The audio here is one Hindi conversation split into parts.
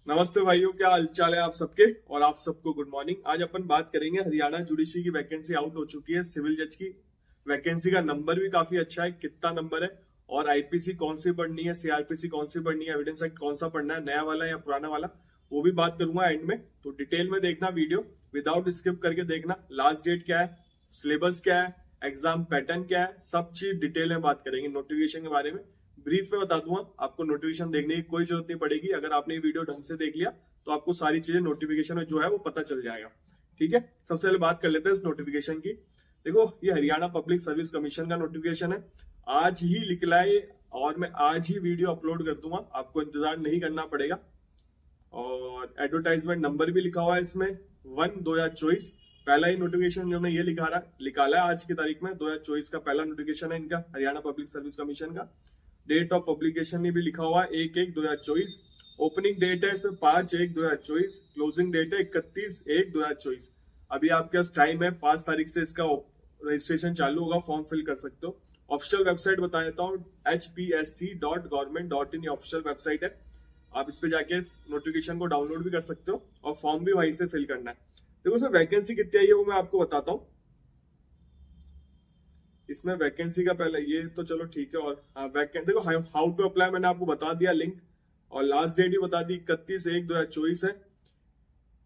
नमस्ते भाइयों, क्या हालचाल है आप सबके। और आप सबको गुड मॉर्निंग। आज अपन बात करेंगे हरियाणा जुडिशरी की वैकेंसी आउट हो चुकी है। सिविल जज की वैकेंसी का नंबर भी काफी अच्छा है, कितना नंबर है और आईपीसी कौन सी पढ़नी है, सीआरपीसी कौन सी पढ़नी है, एविडेंस एक्ट कौन सा पढ़ना है, नया वाला या पुराना वाला, वो भी बात करूंगा एंड में। तो डिटेल में देखना वीडियो, विदाउट स्किप करके देखना। लास्ट डेट क्या है, सिलेबस क्या है, एग्जाम पैटर्न क्या है, सब चीज डिटेल में बात करेंगे। नोटिफिकेशन के बारे में ब्रीफ में बता दूंगा, आपको नोटिफिकेशन देखने की कोई जरूरत नहीं पड़ेगी। अगर आपने ये वीडियो ढंग से देख लिया तो आपको सारी चीजें नोटिफिकेशन में जो है वो पता चल जाएगा। ठीक है, सबसे पहले बात कर लेते हैं इस नोटिफिकेशन की। देखो, ये हरियाणा पब्लिक सर्विस कमीशन का नोटिफिकेशन है, आज ही निकला है और मैं आज ही वीडियो अपलोड कर दूंगा, आपको इंतजार नहीं करना पड़ेगा। और एडवर्टाइजमेंट नंबर भी लिखा हुआ है इसमें 1/2024। पहला ही नोटिफिकेशन जो ये निकाला है आज की तारीख में, 2024 का पहला नोटिफिकेशन है इनका हरियाणा पब्लिक सर्विस कमीशन का। डेट ऑफ पब्लिकेशन में भी लिखा हुआ है 1/1/2024। ओपनिंग डेट है इसमें 5/1/2024, क्लोजिंग डेट है 31/1/2024। अभी आपके पास टाइम है, 5 तारीख से इसका रजिस्ट्रेशन चालू होगा, फॉर्म फिल कर सकते हो। ऑफिशियल वेबसाइट बता देता हूँ, hpsc.government.in ऑफिशियल वेबसाइट है। आप इस पे जाके नोटिफिकेशन को डाउनलोड भी कर सकते हो और फॉर्म भी वहीं से फिल करना है। देखो, इसमें वैकेंसी कितनी आई है वो मैं आपको बताता हूँ। इसमें वैकेंसी का पहले ये तो चलो ठीक है। और वैकेंसी देखो, हाउ टू अप्लाई मैंने आपको बता दिया लिंक, और लास्ट डेट भी बता दी 31/1/2024 है,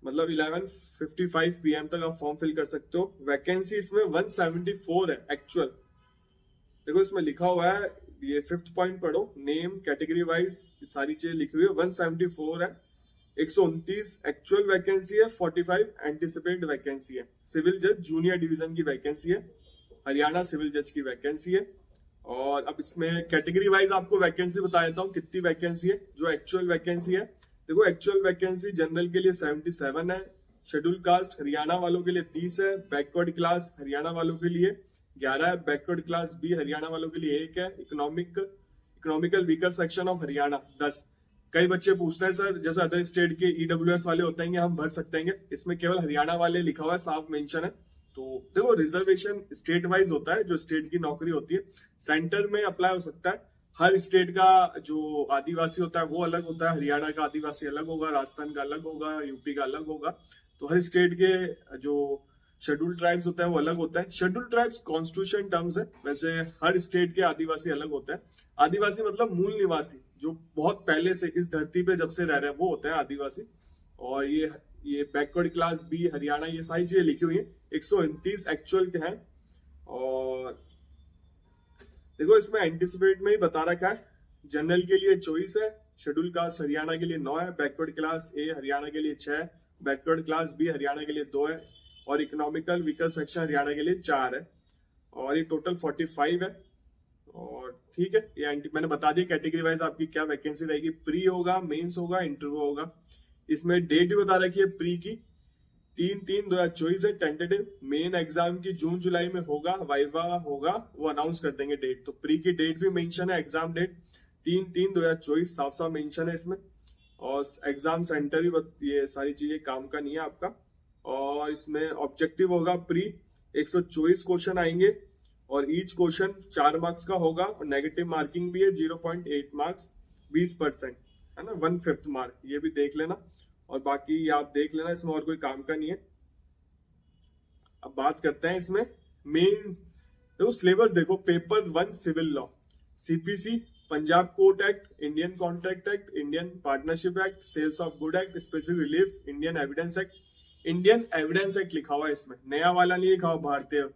मतलब 11:55 PM तक आप फॉर्म फिल कर सकते हो। वैकेंसी इसमें 174 है एक्चुअल। देखो इसमें लिखा हुआ है, ये 5th पॉइंट पढ़ो, नेम कैटेगरी वाइज सारी चीजें लिखी हुई है। 174 है, 129 एक्चुअल वैकेंसी है, 45 एंटिसिपेट वैकेंसी है। सिविल जज जूनियर डिवीजन की वैकेंसी है, हरियाणा सिविल जज की वैकेंसी है। और अब इसमें कैटेगरी वाइज आपको वैकेंसी बता देता हूँ कितनी वैकेंसी है, जो एक्चुअल वैकेंसी है। देखो, एक्चुअल वैकेंसी जनरल के लिए 77 है, शेड्यूल कास्ट हरियाणा वालों के लिए 30 है, बैकवर्ड क्लास हरियाणा वालों के लिए 11 है, बैकवर्ड क्लास बी हरियाणा वालों के लिए 1 है, economical weaker section of Haryana 10। कई बच्चे पूछते हैं सर, जैसे अदर स्टेट के ईडब्ल्यूएस वाले होते हैं हम भर सकते हैं, इसमें केवल हरियाणा वाले लिखा हुआ है, साफ मेंशन है। तो देखो, रिजर्वेशन स्टेट वाइज होता है, जो स्टेट की नौकरी होती है सेंटर में अप्लाई हो सकता है। हर स्टेट का जो आदिवासी होता है वो अलग होता है, हरियाणा का आदिवासी अलग होगा, राजस्थान का अलग होगा, यूपी का अलग होगा। तो हर स्टेट के जो शेड्यूल ट्राइब्स होता है वो अलग होता है। शेड्यूल ट्राइब्स कॉन्स्टिट्यूशन टर्म्स है, वैसे हर स्टेट के आदिवासी अलग होते हैं। आदिवासी मतलब मूल निवासी, जो बहुत पहले से इस धरती पे जब से रह रहे हैं वो होता है आदिवासी। और ये बैकवर्ड क्लास बी हरियाणा, ये सारी चीजें लिखी हुई है। 129 एक्चुअल के हैं। और देखो, इसमें एंटिसिपेट में ही बता रखा है, जनरल के लिए 24 है, शेड्यूल कास्ट हरियाणा के लिए 9 है, बैकवर्ड क्लास ए हरियाणा के लिए 6 है, बैकवर्ड क्लास बी हरियाणा के लिए 2 है, और इकोनॉमिकल वीकर सेक्शन हरियाणा के लिए 4 है। और ये टोटल 45 है। और ठीक है, ये मैंने बता दिया कैटेगरी वाइज आपकी क्या वैकेंसी रहेगी। प्री होगा, मेंस होगा, इंटरव्यू होगा। इसमें डेट भी बता रखी है प्री की 3/3/2024 है टेंटेटिव। मेन एग्जाम की जून जुलाई में होगा, वाइवा होगा, वो अनाउंस कर देंगे डेट। तो प्री की डेट भी मेंशन है, एग्जाम डेट 3/3/2024 साफ साफ मेंशन है इसमें। और एग्जाम सेंटर भी, ये सारी चीजें काम का नहीं है आपका। और इसमें ऑब्जेक्टिव होगा प्री 124 क्वेश्चन आएंगे, और ईच क्वेश्चन 4 मार्क्स का होगा, और नेगेटिव मार्किंग भी है 0.8 मार्क्स, 20% है ना, 1/5 मार्क, ये भी देख लेना। और बाकी आप देख लेना, इसमें और कोई काम का नहीं है। अब बात करते हैं इसमें मेन। देखो सिलेबस देखो, paper 1 civil law, CPC, Punjab court act, Indian contract act, Indian partnership act, sales of good act, specific relief, Indian evidence act. Indian evidence act लिखा हुआ है इसमें, नया वाला नहीं लिखा हुआ भारतीय।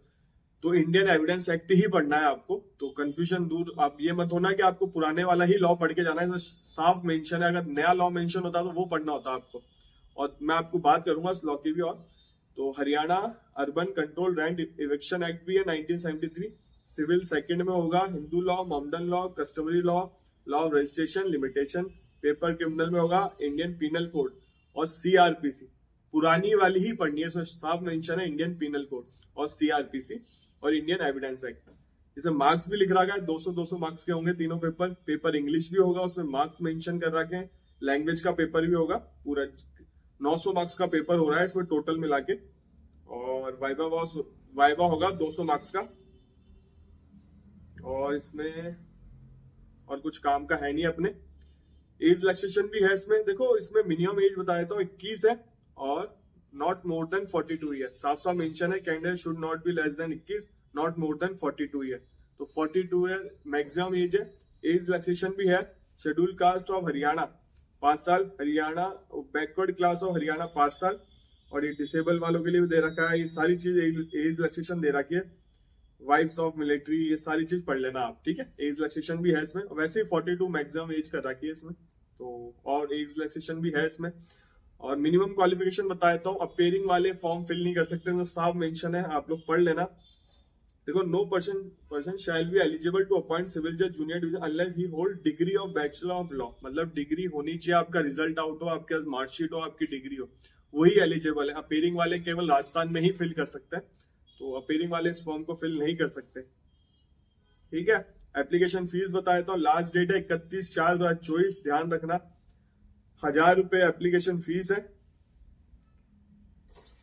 तो इंडियन एविडेंस एक्ट ही पढ़ना है आपको, तो कंफ्यूजन दूर। आप ये मत होना कि आपको पुराने वाला ही लॉ पढ़ के जाना है, तो साफ मेंशन है, अगर नया लॉ मेंशन होता तो वो पढ़ना होता आपको। और मैं आपको बात करूंगा इस लॉ की भी। और तो Haryana urban control rent eviction act भी है 1973। सिविल सेकंड में होगा, Hindu law, Mohammedan law, customary law, law of registration limitation. Paper criminal में होगा इंडियन पीनल कोड और सीआरपीसी, पुरानी वाली ही पढ़नी है, इसमें साफ मेंशन है इंडियन पीनल कोड और सीआरपीसी और इंडियन एविडेंस एक्ट। इसमें मार्क्स भी लिख रखा है, 200 मार्क्स के होंगे तीनों पेपर। पेपर इंग्लिश भी होगा, उसमें मार्क्स मेंशन कर रखे हैं। लैंग्वेज का पेपर भी होगा, पूरा 900 मार्क्स का पेपर हो रहा है इसमें टोटल मिला के। और वाइवा होगा 200 मार्क्स का। और इसमें और कुछ काम का है नहीं अपने। एज रिलैक्सेशन भी है इसमें। देखो इसमें मिनिमम एज बता देता हूँ 21 है और नॉट मोर देन 42 ईयर। साफ साफ मेंशन है candidate should not be less than 21, not more than 42 year. तो 42 ईयर मैक्सिमम एज है। एज रिलैक्सेशन भी है। शेड्यूल कास्ट ऑफ हरियाणा 5 साल, Haryana backward class of Haryana 5 साल, और ये डिसेबल वालों के लिए भी दे रखा है। ये सारी चीज एज रिलैक्सेशन दे रखी है। वाइफ्स ऑफ मिलिट्री, ये सारी चीज पढ़ लेना आप, ठीक है। एज रिलैक्सेशन भी है इसमें। वैसे ही 42 मैक्सिमम एज कर रखी है इसमें, तो और एज रिलैक्सेशन भी है इसमें। और मिनिमम क्वालिफिकेशन बता देता हूँ। अपेयरिंग वाले फॉर्म फिल नहीं कर सकते, तो साफ मेंशन है, आप लोग पढ़ लेना। देखो, no person shall be eligible to appoint civil जज junior division unless he hold degree of bachelor of law. मतलब डिग्री होनी चाहिए, आपका रिजल्ट आउट हो, आपके पास मार्कशीट हो, आपकी डिग्री हो, वही एलिजिबल है। अपेयरिंग वाले केवल राजस्थान में ही फिल कर सकते हैं, तो अपेयरिंग वाले इस फॉर्म को फिल नहीं कर सकते, ठीक है। एप्लीकेशन फीस बताया तो लास्ट डेट है 31/4/2024, ध्यान रखना। 1000 रुपए एप्लीकेशन फीस है।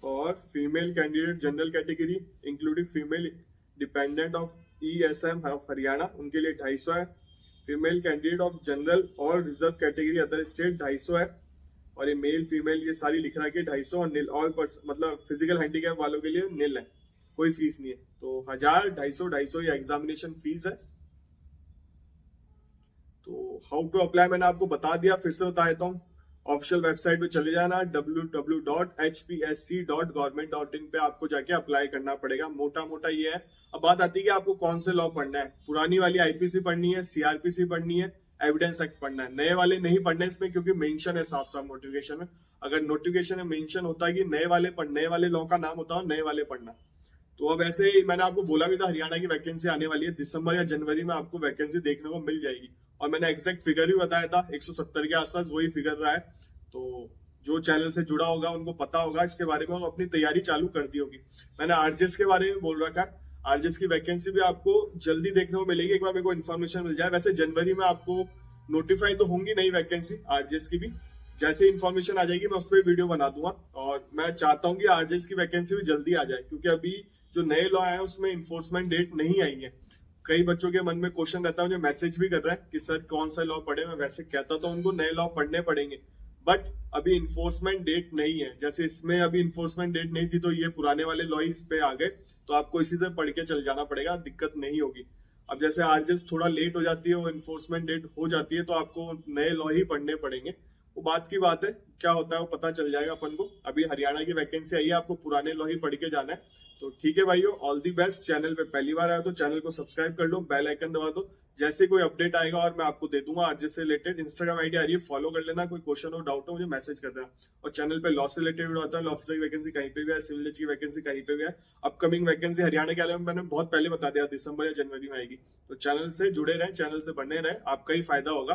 और female candidate general category including female dependent of ESM of Haryana, उनके लिए 250 है। फीमेल कैंडिडेट ऑफ जनरल और रिजर्व कैटेगरी अदर स्टेट 250 है। और ये मेल फीमेल ये सारी लिख रहा है कि 250, और नील ऑल मतलब फिजिकल हैंडीकैप वालों के लिए नील है, कोई फीस नहीं है। तो 1000, 250 ये एग्जामिनेशन फीस है। तो हाउ टू अप्लाई मैंने आपको बता दिया, फिर से बता देता हूँ। ऑफिशियल वेबसाइट पे चले जाना www.hpsc.government.in पे आपको जाके अप्लाई करना पड़ेगा। मोटा मोटा ये है। अब बात आती है कि आपको कौन से लॉ पढ़ना है। पुरानी वाली IPC पढ़नी है, CRPC पढ़नी है, एविडेंस एक्ट पढ़ना है। नए वाले नहीं पढ़ने इसमें, क्योंकि मेंशन है साफ साफ नोटिफिकेशन में। अगर नोटिफिकेशन में मेंशन होता है कि नए वाले लॉ का नाम होता है नए वाले पढ़ना। तो अब ऐसे मैंने आपको बोला भी था हरियाणा की वैकेंसी आने वाली है, दिसंबर या जनवरी में आपको वैकेंसी देखने को मिल जाएगी। और मैंने एग्जैक्ट फिगर भी बताया था 170 के आसपास, वही फिगर रहा है। तो जो चैनल से जुड़ा होगा उनको पता होगा इसके बारे में, और अपनी तैयारी चालू कर दी होगी। मैंने RGS के बारे में बोल रखा है। RGS की वैकेंसी भी आपको जल्दी देखने को मिलेगी, एक बार मेरे को इन्फॉर्मेशन मिल जाए। वैसे जनवरी में आपको नोटिफाई तो होंगी नई वैकेंसी RGS की भी। जैसे इन्फॉर्मेशन आ जाएगी मैं उस पर वीडियो बना दूंगा। और मैं चाहता हूँ कि RGS की वैकेंसी भी जल्दी आ जाए, क्योंकि अभी जो नए लॉ आए हैं उसमें इन्फोर्समेंट डेट नहीं आई है। कई बच्चों के मन में क्वेश्चन रहता है, मुझे मैसेज भी कर रहा है कि सर कौन सा लॉ पढ़े। मैं वैसे कहता तो उनको नए लॉ पढ़ने पड़ेंगे, बट अभी इन्फोर्समेंट डेट नहीं है। जैसे इसमें अभी इन्फोर्समेंट डेट नहीं थी, तो ये पुराने वाले लॉ इस पे आ गए, तो आपको इसी से पढ़ के चल जाना पड़ेगा, दिक्कत नहीं होगी। अब जैसे RGS थोड़ा लेट हो जाती है, वो इन्फोर्समेंट डेट हो जाती है, तो आपको नए लॉ ही पढ़ने पड़ेंगे। वो बात की बात है, क्या होता है वो पता चल जाएगा अपन को। अभी हरियाणा की वैकेंसी आई है, आपको पुराने लॉ ही पढ़ के जाना है। तो ठीक है भाइयों, ऑल दी बेस्ट। चैनल पे पहली बार आया तो चैनल को सब्सक्राइब कर लो, बेल आइकन दबा दो। जैसे कोई अपडेट आएगा और मैं आपको दे दूंगा RGS से रिलेटेड। इंस्टाग्राम आईडी आ रही है, फॉलो कर लेना। कोई क्वेश्चन हो, डाउट हो, मुझे मैसेज कर देना। और चैनल पे लॉ से रिलेटेड वीडियो आता है। लॉ ऑफिसर की वैकेंसी कहीं पे भी है, सिविल जज की वैकेंसी कहीं पे भी है। अपकमिंग वैकेंसी हरियाणा के बारे में मैंने बहुत पहले बता दिया, दिसंबर या जनवरी में आएगी। तो चैनल से जुड़े रहें, चैनल से बने रहें, आपका ही फायदा होगा।